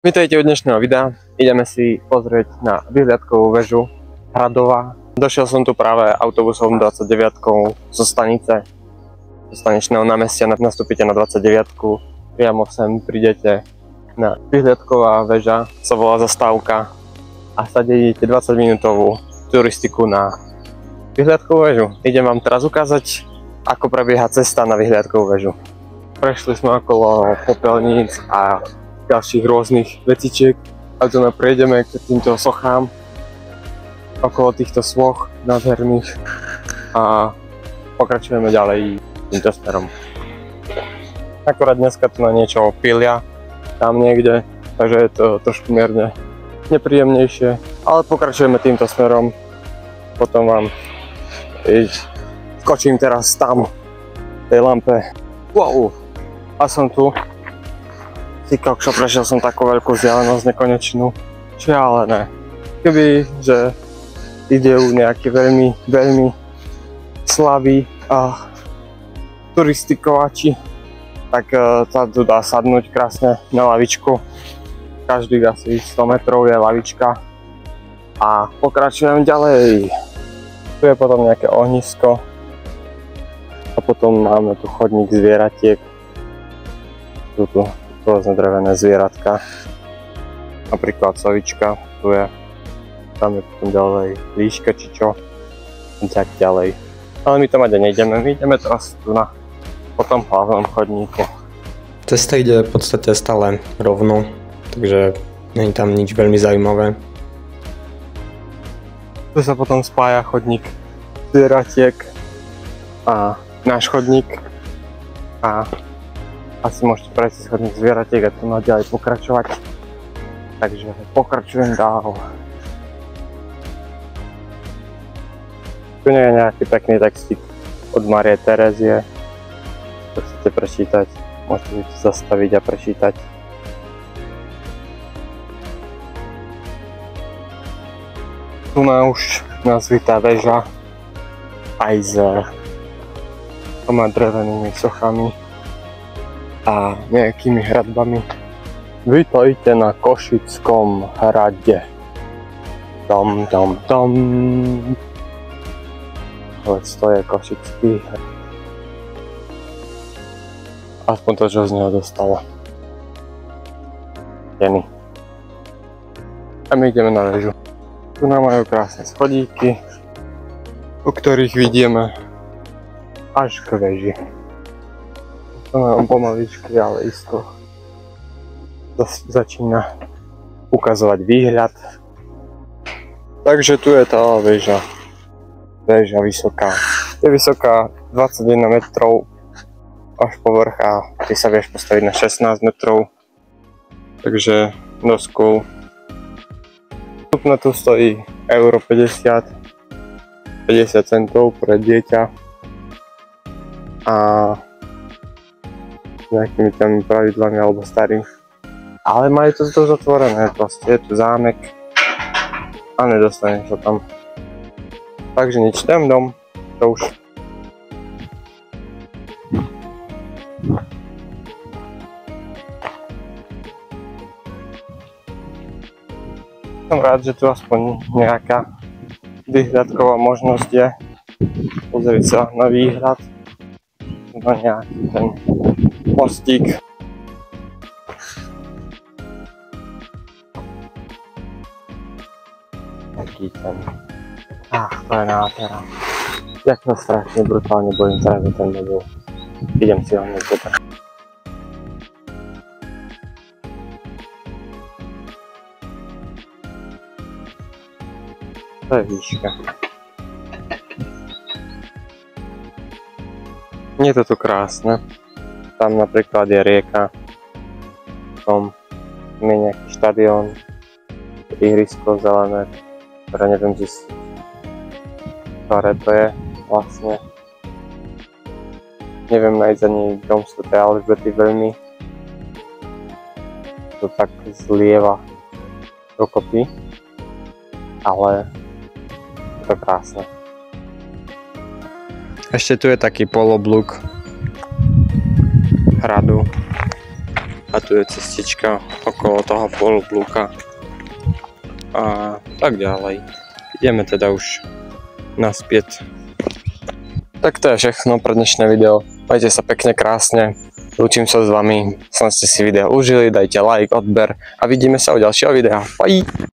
Vítajte u dnešného videa. Ideme si pozrieť na vyhliadkovú väžu Hradová. Došiel som tu práve autobusom 29 zo stanice, zo staničného námestia. Nastúpite na 29, priamo sem prídete na vyhliadková väža, sa volá Zastávka, a sa dedíte 20 minútovú turistiku na vyhliadkovú väžu. Idem vám teraz ukázať, ako prebieha cesta na vyhliadkovú väžu. Prešli sme okolo popelníc a ďalších rôznych vecičiek a tu prejdeme k týmto sochám okolo týchto svoch nádherných a pokračujeme ďalej týmto smerom. Akorát dneska tu na niečo pilia tam niekde, takže je to trošku mierne nepríjemnejšie, ale pokračujeme týmto smerom. Potom vám skočím teraz tam v tej lampe. Wow, a som tu. Ty kokšo, prešiel som takú veľkú vzdialenosť nekonečnú. Šialené. Keby, že idú nejakí veľmi slaví a turistikovači, tak sa tu dá sadnúť krásne na lavičku. Každých asi 100 metrov je lavička. A pokračujem ďalej. Tu je potom nejaké ohnisko. A potom máme tu chodník zvieratiek. Tu rôzne drevené zvieratka, napríklad sovička, tu je, tam je potom ďalej líška či čo, tak ďalej. Ale my tam aj nejdeme, my ideme teraz tu po tom hlavnom chodníku. Cesta ide v podstate stále rovno, takže nie je tam nič veľmi zaujímavé. Tu sa potom spája chodník zvieratiek a náš chodník a asi môžete prejsť chodník zvieratiek a tu ďalej pokračovať. Takže pokračujem dál. Tu nie je nejaký pekný textík od Márie Terezie. To chcete prečítať, môžete si to zastaviť a prečítať. Tu už nazvitá väža aj s dvoma drevenými sochami a nejakými hradbami. Vítajte na Košickom hrade. Tam. To je Košický hrad. Aspoň to, čo z neho dostalo. Jeny. A my ideme na väžu. Tu nám majú krásne schodíky, po ktorých vidíme až k väži. To mám pomaličky, ale isto začína ukazovať výhľad. Takže tu je tá väža. Väža vysoká. Je vysoká 21 metrov až po vrch a ty sa vieš postaviť na 16 metrov. Takže dosť cool. Vstupné tu stojí euro 50 centov pre dieťa a nejakými tými pravidlami alebo starým. Ale majú to dosť otvorené, proste je tu zámek a nedostaneš sa tam. Takže nič, idem dom, to už. Som rád, že tu aspoň nejaká vyhliadková možnosť je pozrieť sa na výhľad, na nejaký ten mostík. Taký ten. To je nádhera. Jak sa strašne brutálne bojím teraz za ten mobil. Idem si ho hneď zobrať. To je výška. Nie je to tu krásne. Tam napríklad je rieka, potom je nejaký štadión, ihrisko zelené, ktoré neviem, ktoré to je vlastne. Neviem nájsť ani dom svätej Alžbety veľmi. To tak zlieva dokopy, ale je to krásne. Ešte tu je taký poloblúk hradu. a tu je cestička okolo toho poloblúka a tak ďalej. Ideme teda už naspäť. Tak to je všechno pre dnešné video. Majte sa pekne, krásne. Lúčim sa s vami. Snad ste si video užili, dajte like, odber a vidíme sa u ďalšieho videa. Bye!